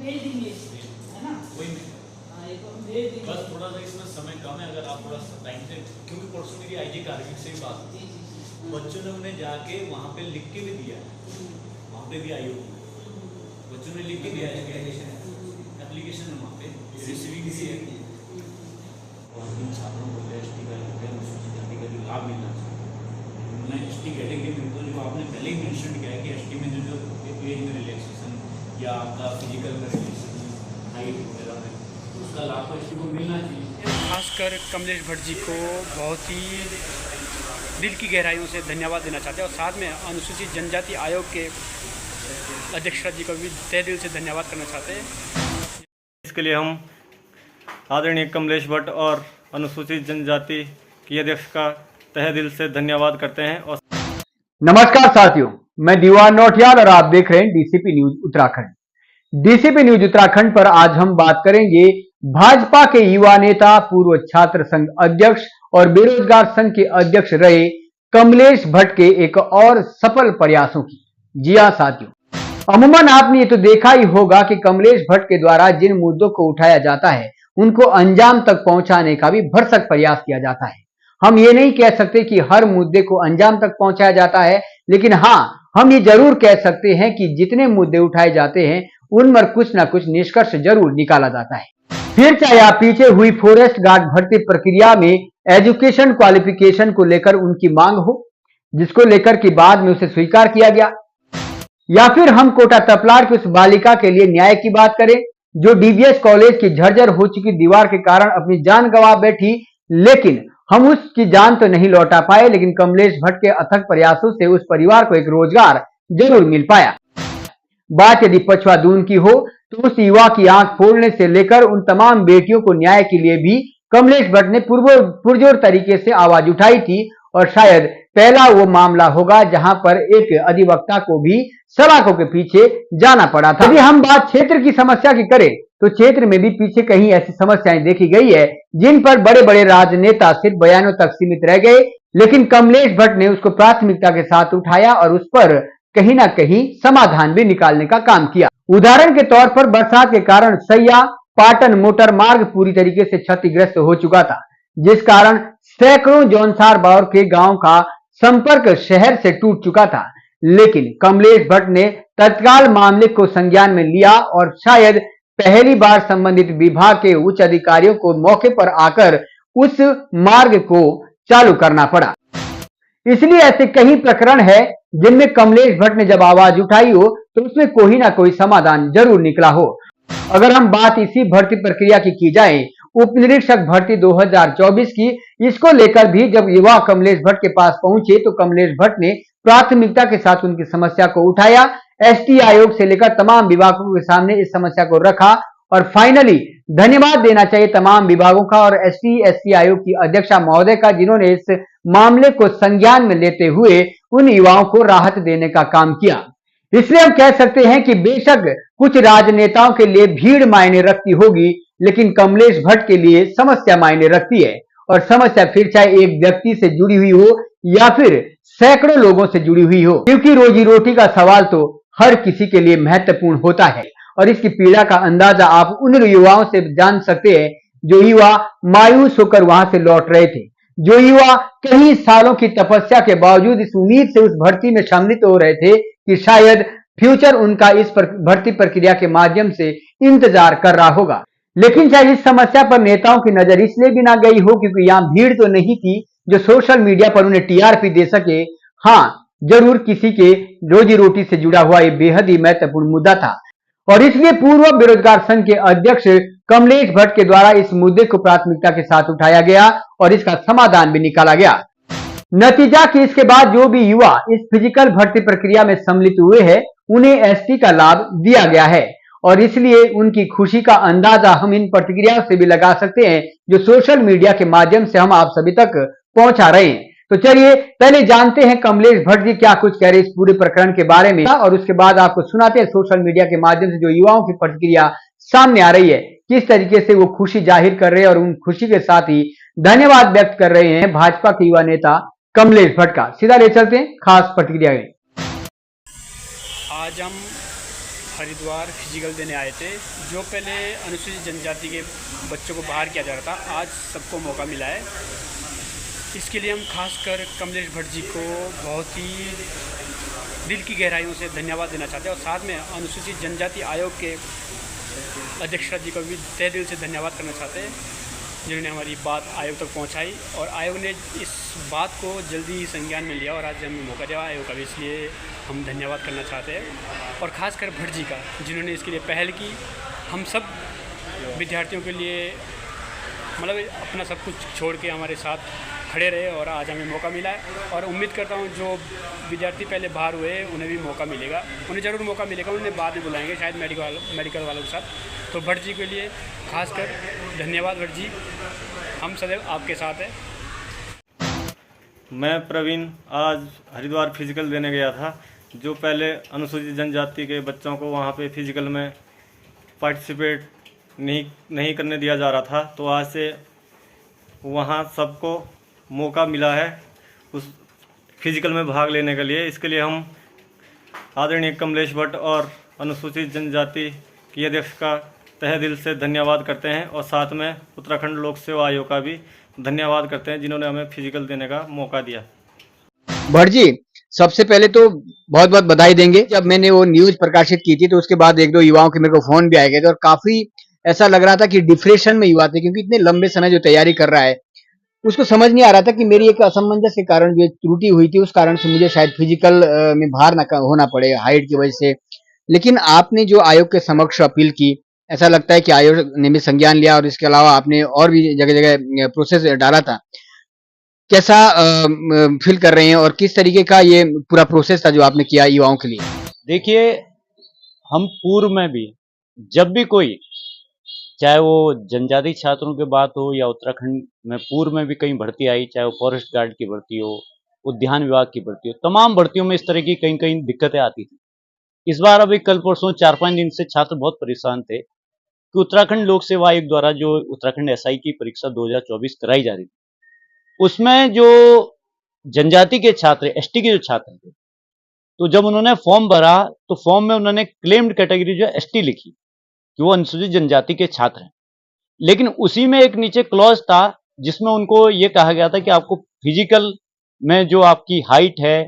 भेज देंगे है ना। वही में हाँ ये तो हम भेज देंगे। बस थोड़ा सा इसमें समय कम है, अगर आप थोड़ा सा टाइम से, क्योंकि परसों मेरी आईजी कार्मिक से भी बात हुई, जी जी। बच्चों ने उन्हें जाके वहाँ पे लिख के भी दिया है, वहाँ पे भी आयोग बच्चों ने लिख के दिया है, एप्लीकेशन है वहाँ पे रिसीविंग भी है। और इन छात्रों को एस टी का अनुसूचित जाति का जो लाभ मिलना चाहिए, मैं एस टी कैटेगरी में तो जो आपने पहले ही मेंशन किया है कि एस टी में जो एज में रिलैक्सेशन या आपका फिजिकल में रिलैक्सेशन, हाइट वगैरह में, उसका लाभ तो एस टी को मिलना चाहिए। खासकर कमलेश भट्ट जी को बहुत ही दिल की गहराइयों से धन्यवाद देना चाहते हैं और साथ में अनुसूचित जनजाति आयोग के अध्यक्ष जी को भी तहे दिल से धन्यवाद करना चाहते हैं। इसके लिए हम आदरणीय कमलेश भट्ट और अनुसूचित जनजाति की अध्यक्ष का तहे दिल से धन्यवाद करते हैं। और नमस्कार साथियों, मैं दीवान नौटियाल और आप देख रहे हैं DCP news Uttarakhand. DCP news Uttarakhand पर आज हम बात करेंगे भाजपा के युवा नेता, पूर्व छात्र संघ अध्यक्ष और बेरोजगार संघ के अध्यक्ष रहे कमलेश भट्ट के एक और सफल प्रयासों की। जी हां साथियों, अमूमन आपने ये तो देखा ही होगा कि कमलेश भट्ट के द्वारा जिन मुद्दों को उठाया जाता है उनको अंजाम तक पहुंचाने का भी भरसक प्रयास किया जाता है। हम ये नहीं कह सकते कि हर मुद्दे को अंजाम तक पहुंचाया जाता है, लेकिन हाँ, हम ये जरूर कह सकते हैं कि जितने मुद्दे उठाए जाते हैं उन पर कुछ ना कुछ निष्कर्ष जरूर निकाला जाता है। फिर चाहे आप पीछे हुई फॉरेस्ट गार्ड भर्ती प्रक्रिया में एजुकेशन क्वालिफिकेशन को लेकर उनकी मांग हो, जिसको लेकर कि बाद में उसे स्वीकार किया गया, या फिर हम कोटा तपलार की उस बालिका के लिए न्याय की बात करें जो डीवीएस कॉलेज की जर्जर हो चुकी दीवार के कारण अपनी जान गंवा बैठी, लेकिन हम उसकी जान तो नहीं लौटा पाए, लेकिन कमलेश भट्ट के अथक प्रयासों से उस परिवार को एक रोजगार जरूर मिल पाया। बात यदि पछुआ दून की हो तो उस युवा की आंख फोड़ने से लेकर उन तमाम बेटियों को न्याय के लिए भी कमलेश भट्ट ने पुरजोर तरीके से आवाज उठाई थी, और शायद पहला वो मामला होगा जहां पर एक अधिवक्ता को भी सलाखों के पीछे जाना पड़ा था। यदि हम बात क्षेत्र की समस्या की करें तो क्षेत्र में भी पीछे कहीं ऐसी समस्याएं देखी गई है जिन पर बड़े बड़े राजनेता सिर्फ बयानों तक सीमित रह गए, लेकिन कमलेश भट्ट ने उसको प्राथमिकता के साथ उठाया और उस पर कहीं ना कहीं समाधान भी निकालने का काम किया। उदाहरण के तौर पर बरसात के कारण सैया पाटन मोटर मार्ग पूरी तरीके से क्षतिग्रस्त हो चुका था, जिस कारण सैकड़ों जौनसार बावर के गांव का संपर्क शहर से टूट चुका था। लेकिन कमलेश भट्ट ने तत्काल मामले को संज्ञान में लिया और शायद पहली बार संबंधित विभाग के उच्च अधिकारियों को मौके पर आकर उस मार्ग को चालू करना पड़ा। इसलिए ऐसे कई प्रकरण है जिनमें कमलेश भट्ट ने जब आवाज उठाई हो तो उसमें कोई ना कोई समाधान जरूर निकला हो। अगर हम बात इसी भर्ती प्रक्रिया की जाए, उप निरीक्षक भर्ती 2024 की, इसको लेकर भी जब युवा कमलेश भट्ट के पास पहुंचे तो कमलेश भट्ट ने प्राथमिकता के साथ उनकी समस्या को उठाया, एसटी आयोग से लेकर तमाम विभागों के सामने इस समस्या को रखा और फाइनली धन्यवाद देना चाहिए तमाम विभागों का और एसटी आयोग की अध्यक्षा महोदय का, जिन्होंने इस मामले को संज्ञान में लेते हुए उन युवाओं को राहत देने का काम किया। इसलिए हम कह सकते हैं कि बेशक कुछ राजनेताओं के लिए भीड़ मायने रखती होगी, लेकिन कमलेश भट्ट के लिए समस्या मायने रखती है, और समस्या फिर चाहे एक व्यक्ति से जुड़ी हुई हो या फिर सैकड़ों लोगों से जुड़ी हुई हो, क्योंकि रोजी रोटी का सवाल तो हर किसी के लिए महत्वपूर्ण होता है। और इसकी पीड़ा का अंदाजा आप उन युवाओं से जान सकते हैं जो युवा मायूस होकर वहां से लौट रहे थे, जो युवा कई सालों की तपस्या के बावजूद इस उम्मीद से उस भर्ती में सम्मिलित हो रहे थे कि शायद फ्यूचर उनका इस भर्ती प्रक्रिया के माध्यम से इंतजार कर रहा होगा। लेकिन शायद इस समस्या पर नेताओं की नजर इसलिए भी ना गई हो क्योंकि यहाँ भीड़ तो नहीं थी जो सोशल मीडिया पर उन्हें टीआरपी दे सके। हाँ, जरूर किसी के रोजी रोटी से जुड़ा हुआ ये बेहद ही महत्वपूर्ण मुद्दा था, और इसलिए पूर्व बेरोजगार संघ के अध्यक्ष कमलेश भट्ट के द्वारा इस मुद्दे को प्राथमिकता के साथ उठाया गया और इसका समाधान भी निकाला गया। नतीजा कि इसके बाद जो भी युवा इस फिजिकल भर्ती प्रक्रिया में सम्मिलित हुए हैं उन्हें एसटी का लाभ दिया गया है, और इसलिए उनकी खुशी का अंदाजा हम इन प्रतिक्रियाओं से भी लगा सकते हैं जो सोशल मीडिया के माध्यम से हम आप सभी तक पहुंचा रहे हैं। तो चलिए पहले जानते हैं कमलेश भट्ट जी क्या कुछ कह रहे इस पूरे प्रकरण के बारे में, और उसके बाद आपको सुनाते हैं सोशल मीडिया के माध्यम से जो युवाओं की प्रतिक्रिया सामने आ रही है, किस तरीके से वो खुशी जाहिर कर रहे हैं और उन खुशी के साथ ही धन्यवाद व्यक्त कर रहे हैं भाजपा के युवा नेता कमलेश भट्ट का। सीधा ले चलते हैं खास प्रतिक्रिया में। आज हम हरिद्वार फिजिकल देने आए थे। जो पहले अनुसूचित जनजाति के बच्चों को बाहर किया जा रहा था, आज सबको मौका मिला है। इसके लिए हम खासकर कमलेश भट्ट जी को बहुत ही दिल की गहराइयों से धन्यवाद देना चाहते हैं और साथ में अनुसूचित जनजाति आयोग के अध्यक्ष जी को भी तहे दिल से धन्यवाद करना चाहते हैं, जिन्होंने हमारी बात आयोग तक पहुंचाई और आयोग ने इस बात को जल्दी ही संज्ञान में लिया और आज हमें मौका दिया आयोग का भी, इसलिए हम धन्यवाद करना चाहते हैं। और ख़ासकर भट्ट जी का, जिन्होंने इसके लिए पहल की, हम सब विद्यार्थियों के लिए मतलब अपना सब कुछ छोड़ के हमारे साथ खड़े रहे और आज हमें मौका मिला है। और उम्मीद करता हूँ जो विद्यार्थी पहले बाहर हुए उन्हें भी मौका मिलेगा, उन्हें ज़रूर मौका मिलेगा, उन्हें बाद में बुलाएंगे शायद मेडिकल वालों के साथ। तो भट्ट जी के लिए खासकर धन्यवाद। भट्ट जी, हम सदैव आपके साथ हैं। मैं प्रवीण आज हरिद्वार फिजिकल देने गया था। जो पहले अनुसूचित जनजाति के बच्चों को वहाँ पे फिजिकल में पार्टिसिपेट नहीं करने दिया जा रहा था, तो आज से वहाँ सबको मौका मिला है उस फिजिकल में भाग लेने के लिए। इसके लिए हम आदरणीय कमलेश भट्ट और अनुसूचित जनजाति की अध्यक्ष का तहे दिल से धन्यवाद करते हैं और साथ में उत्तराखंड लोक सेवा आयोग का भी धन्यवाद करते हैं, जिन्होंने हमें फिजिकल देने का मौका दिया। भट्ट जी, सबसे पहले तो बहुत बहुत बधाई देंगे। जब मैंने वो न्यूज प्रकाशित की थी तो उसके बाद एक दो युवाओं के मेरे को फोन भी आए गए थे और काफी ऐसा लग रहा था कि डिप्रेशन में युवा थे, क्योंकि इतने लंबे समय जो तैयारी कर रहा है उसको समझ नहीं आ रहा था कि मेरी एक असमंजस के कारण जो एक त्रुटि हुई थी उस कारण से मुझे शायद फिजिकल में बाहर होना पड़े हाइट की वजह से। लेकिन आपने जो आयोग के समक्ष अपील की, ऐसा लगता है कि आयोग ने भी संज्ञान लिया और इसके अलावा आपने और भी जगह जगह प्रोसेस डाला था। कैसा फील कर रहे हैं और किस तरीके का ये पूरा प्रोसेस था जो आपने किया युवाओं के लिए? देखिए, हम पूर्व में भी जब भी कोई, चाहे वो जनजाति छात्रों की बात हो या उत्तराखंड में पूर्व में भी कहीं भर्ती आई, चाहे वो फॉरेस्ट गार्ड की भर्ती हो, उद्यान विभाग की भर्ती हो, तमाम भर्तियों में इस तरह की कहीं कहीं दिक्कतें आती थी। इस बार अभी कल परसों 4-5 दिन से छात्र बहुत परेशान थे कि उत्तराखंड लोक सेवा आयोग द्वारा जो उत्तराखंड एसआई की परीक्षा 2024 कराई जा रही थी, उसमें जो जनजाति के छात्र, एसटी के जो छात्र थे, तो जब उन्होंने फॉर्म भरा तो फॉर्म में उन्होंने क्लेम्ड कैटेगरी जो एसटी लिखी कि वो अनुसूचित जनजाति के छात्र हैं। लेकिन उसी में एक नीचे क्लॉज था जिसमें उनको ये कहा गया था कि आपको फिजिकल में जो आपकी हाइट है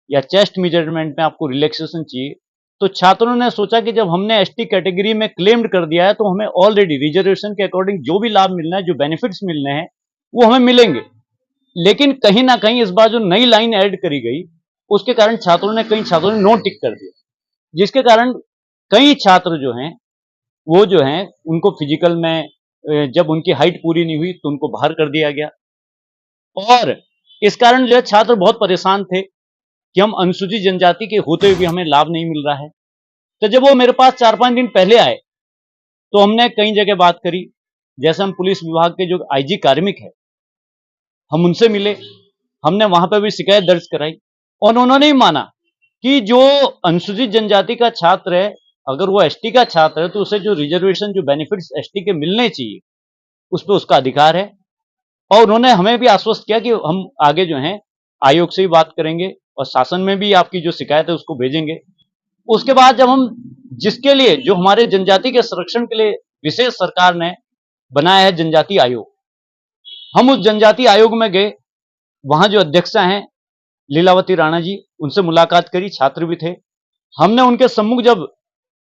या चेस्ट मेजरमेंट में आपको रिलैक्सेशन चाहिए। तो छात्रों ने सोचा कि जब हमने एसटी कैटेगरी में क्लेम्ड कर दिया है तो हमें ऑलरेडी रिजर्वेशन के अकॉर्डिंग जो भी लाभ मिलना है, जो बेनिफिट्स मिलने हैं, वो हमें मिलेंगे। लेकिन कहीं ना कहीं इस बार जो नई लाइन ऐड करी गई उसके कारण कई छात्रों ने नो टिक कर दिया, जिसके कारण कई छात्र जो हैं वो जो हैं उनको फिजिकल में जब उनकी हाइट पूरी नहीं हुई तो उनको बाहर कर दिया गया। और इस कारण जो है छात्र बहुत परेशान थे कि हम अनुसूचित जनजाति के होते हुए भी हमें लाभ नहीं मिल रहा है। तो जब वो मेरे पास 4-5 दिन पहले आए तो हमने कई जगह बात करी। जैसे हम पुलिस विभाग के जो आईजी कार्मिक है, हम उनसे मिले, हमने वहां पर भी शिकायत दर्ज कराई और उन्होंने ही माना कि जो अनुसूचित जनजाति का छात्र है, अगर वो एसटी का छात्र है तो उसे जो रिजर्वेशन, जो बेनिफिट्स एसटी के मिलने चाहिए, उस पर उसका अधिकार है। और उन्होंने हमें भी आश्वस्त किया कि हम आगे जो है आयोग से ही बात करेंगे और शासन में भी आपकी जो शिकायत है उसको भेजेंगे। उसके बाद जब हम जिसके लिए, जो हमारे जनजाति के संरक्षण के लिए विशेष सरकार ने बनाया है जनजाति आयोग, हम उस जनजाति आयोग में गए। वहां जो अध्यक्षा हैं लीलावती राणा जी, उनसे मुलाकात करी, छात्र भी थे। हमने उनके सम्मुख जब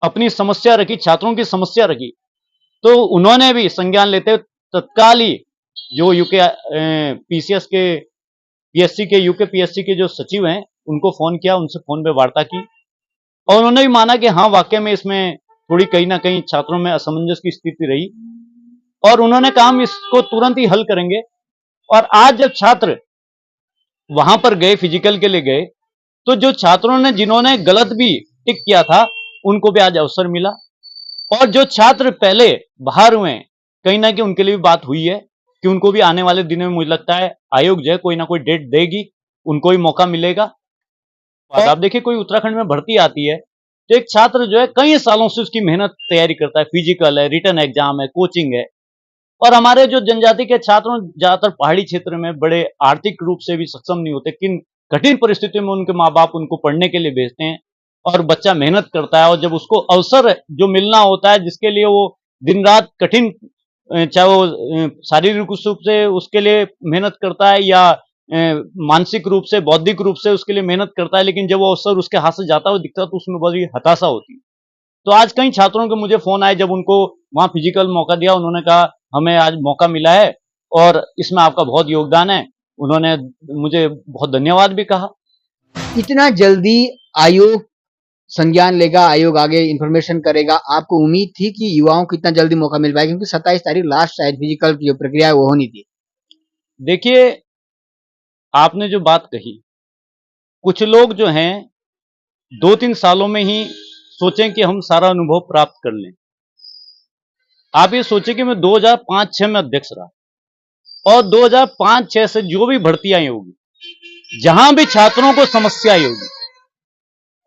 अपनी समस्या रखी, छात्रों की समस्या रखी, तो उन्होंने भी संज्ञान लेते तत्काल ही जो यूके पीसीएस के पीएससी के यूके पीएससी के जो सचिव हैं उनको फोन किया, उनसे फोन पे वार्ता की और उन्होंने भी माना कि हाँ, वाकई में इसमें थोड़ी कहीं ना कहीं छात्रों में असमंजस की स्थिति रही और उन्होंने कहा हम इसको तुरंत ही हल करेंगे। और आज जब छात्र वहां पर गए, फिजिकल के लिए गए, तो जो छात्रों ने, जिन्होंने गलत भी टिक किया था, उनको भी आज अवसर मिला। और जो छात्र पहले बाहर हुए हैं, कहीं ना कहीं उनके लिए भी बात हुई है कि उनको भी आने वाले दिनों में मुझे लगता है आयोग जो है कोई ना कोई डेट देगी, उनको भी मौका मिलेगा। और आप देखिए, कोई उत्तराखंड में भर्ती आती है तो एक छात्र जो है कई सालों से उसकी मेहनत तैयारी करता है, फिजिकल है, रिटन एग्जाम है, कोचिंग है। और हमारे जो जनजाति के छात्रों ज्यादातर पहाड़ी क्षेत्र में बड़े आर्थिक रूप से भी सक्षम नहीं होते, किन कठिन परिस्थितियों में उनके माँ बाप उनको पढ़ने के लिए भेजते हैं, और बच्चा मेहनत करता है, और जब उसको अवसर जो मिलना होता है जिसके लिए वो दिन रात कठिन, चाहे वो शारीरिक रूप से उसके लिए मेहनत करता है या मानसिक रूप से, बौद्धिक रूप से उसके लिए मेहनत करता है, लेकिन जब वो अवसर उसके हाथ से जाता है वो दिखता है तो उसमें बड़ी हताशा होती है। तो आज कई छात्रों के मुझे फोन आए, जब उनको वहां फिजिकल मौका दिया, उन्होंने कहा हमें आज मौका मिला है और इसमें आपका बहुत योगदान है। उन्होंने मुझे बहुत धन्यवाद भी कहा। इतना जल्दी आयोग संज्ञान लेगा, आयोग आगे इंफॉर्मेशन करेगा, आपको उम्मीद थी कि युवाओं को इतना जल्दी मौका मिल पाएगा? क्योंकि 27 तारीख लास्ट शायद फिजिकल की जो प्रक्रिया है वो होनी थी। देखिए, आपने जो बात कही, कुछ लोग जो हैं 2-3 सालों में ही सोचें कि हम सारा अनुभव प्राप्त कर लें। आप ये सोचें कि मैं 2005-6 में अध्यक्ष रहा और 2005-6 से जो भी भर्ती आई होगी, जहां भी छात्रों को समस्या आई होगी,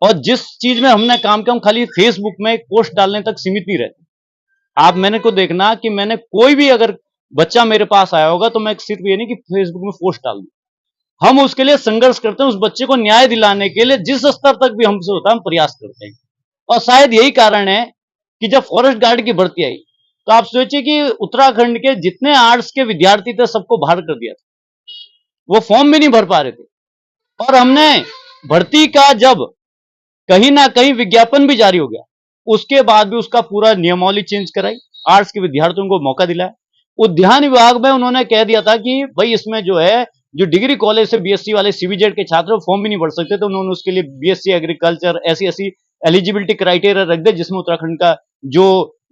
और जिस चीज में हमने काम किया, हम खाली फेसबुक में एक पोस्ट डालने तक सीमित नहीं रहते। आप मैंने को देखना कि मैंने कोई भी अगर बच्चा मेरे पास आया होगा तो मैं सिर्फ ये नहीं कि फेसबुक में पोस्ट डाल दूं, हम उसके लिए संघर्ष करते हैं, उस बच्चे को न्याय दिलाने के लिए जिस स्तर तक भी हमसे होता है हम प्रयास करते हैं। और शायद यही कारण है कि जब फॉरेस्ट गार्ड की भर्ती आई तो आप सोचिए कि उत्तराखंड के जितने आर्ट्स के विद्यार्थी थे सबको बाहर कर दिया था, वो फॉर्म भी नहीं भर पा रहे थे। और हमने भर्ती का जब कहीं ना कहीं विज्ञापन भी जारी हो गया, उसके बाद भी उसका पूरा नियमावली चेंज कराई, आर्ट्स के विद्यार्थियों को मौका दिलाया। उद्यान विभाग में उन्होंने कह दिया था कि भाई इसमें जो है जो डिग्री कॉलेज से बीएससी वाले सीबीजेड के छात्र फॉर्म भी नहीं भर सकते, तो उन्होंने उसके लिए बीएससी एग्रीकल्चर ऐसी एलिजिबिलिटी क्राइटेरिया रख दिया, जिसमें उत्तराखंड का जो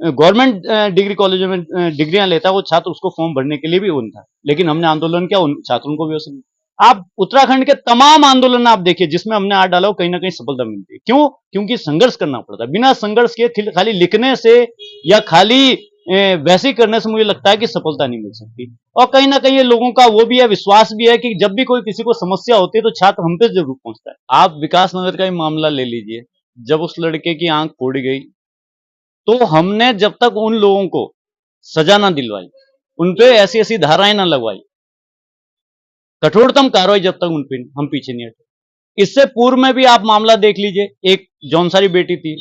गवर्नमेंट डिग्री कॉलेजों में डिग्रियां लेता है वो छात्र उसको फॉर्म भरने के लिए भी उन था। लेकिन हमने आंदोलन किया, उन छात्रों को भी अवसर मिला। आप उत्तराखंड के तमाम आंदोलन आप देखिए जिसमें हमने हाथ डाला, कहीं ना कहीं सफलता मिलती है। क्यों? क्योंकि संघर्ष करना पड़ता है। बिना संघर्ष के खाली लिखने से या खाली वैसे ही करने से मुझे लगता है कि सफलता नहीं मिल सकती। और कहीं ना कहीं ये लोगों का वो भी है, विश्वास भी है कि जब भी कोई किसी को समस्या होती है तो छात्र हम पे जरूर पहुंचता है। आप विकास नगर का ही मामला ले लीजिए, जब उस लड़के की आंख फोड़ी गई तो हमने जब तक उन लोगों को सजा ना दिलवाई, उनपे ऐसी धाराएं ना लगवाई, कठोरतम कार्रवाई जब तक उन पे हम पीछे नहीं हटे। इससे पूर्व में भी आप मामला देख लीजिए, एक जौनसारी बेटी थी,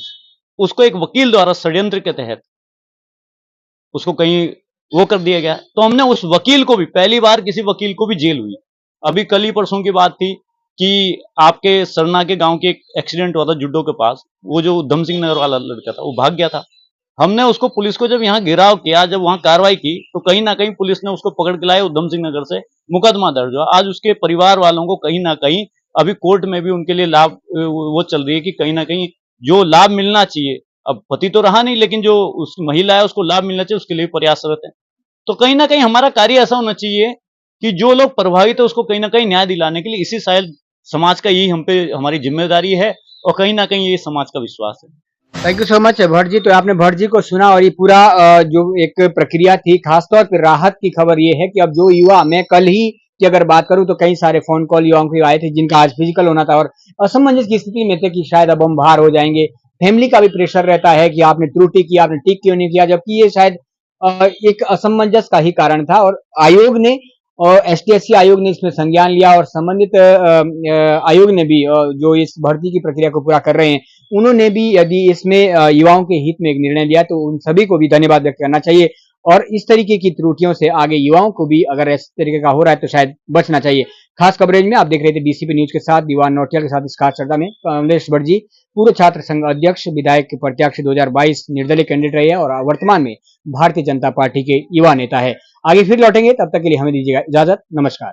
उसको एक वकील द्वारा षड्यंत्र के तहत उसको कहीं वो कर दिया गया, तो हमने उस वकील को भी, पहली बार किसी वकील को भी जेल हुई। अभी कल ही परसों की बात थी कि आपके सरना के गांव के एक एक्सीडेंट हुआ था जुड्डो के पास, वो जो उधम सिंह नगर वाला लड़का था वो भाग गया था। हमने उसको, पुलिस को जब यहाँ घेराव किया, जब वहां कार्रवाई की, तो कहीं ना कहीं पुलिस ने उसको पकड़ के लाया, उधम सिंह नगर से मुकदमा दर्ज हुआ। आज उसके परिवार वालों को कहीं ना कहीं अभी कोर्ट में भी उनके लिए लाभ वो चल रही है कि कहीं ना कहीं जो लाभ मिलना चाहिए, अब पति तो रहा नहीं लेकिन जो उस महिला है उसको लाभ मिलना चाहिए, उसके लिए प्रयासरत है। तो कहीं ना कहीं हमारा कार्य ऐसा होना चाहिए कि जो लोग प्रभावित है उसको कहीं ना कहीं न्याय दिलाने के लिए, इसी शायद समाज का यही हम पे हमारी जिम्मेदारी है और कहीं ना कहीं ये समाज का विश्वास है। Thank you so much Bhatt ji. तो आपने भट्ट जी को सुना और ये पूरा जो एक प्रक्रिया थी, खासतौर पर राहत की खबर ये है कि अब जो युवा, मैं कल ही की अगर बात करूं तो कई सारे फोन कॉल युवाओं के आए थे जिनका आज फिजिकल होना था और असमंजस की स्थिति में थे कि शायद अब हम बाहर हो जाएंगे। फैमिली का भी प्रेशर रहता है कि आपने त्रुटि की, आपने ठीक क्यों नहीं किया, जबकि ये शायद एक असमंजस का ही कारण था। और आयोग ने, एसटीएससी आयोग ने इसमें संज्ञान लिया और संबंधित आयोग ने भी, जो इस भर्ती की प्रक्रिया को पूरा कर रहे हैं, उन्होंने भी यदि इसमें युवाओं के हित में एक निर्णय लिया तो उन सभी को भी धन्यवाद व्यक्त करना चाहिए। और इस तरीके की त्रुटियों से आगे युवाओं को भी अगर इस तरीके का हो रहा है तो शायद बचना चाहिए। खास कवरेज में आप देख रहे थे डीसीपी न्यूज के साथ दीवान नौटियाल के साथ इस खास चर्चा में कमलेश भट्ट जी, पूर्व छात्र संघ अध्यक्ष, विधायक प्रत्याशी 2022 निर्दलीय कैंडिडेट रहे हैं और वर्तमान में भारतीय जनता पार्टी के युवा नेता है। आगे फिर लौटेंगे, तब तक के लिए हमें दीजिएगा इजाजत। नमस्कार।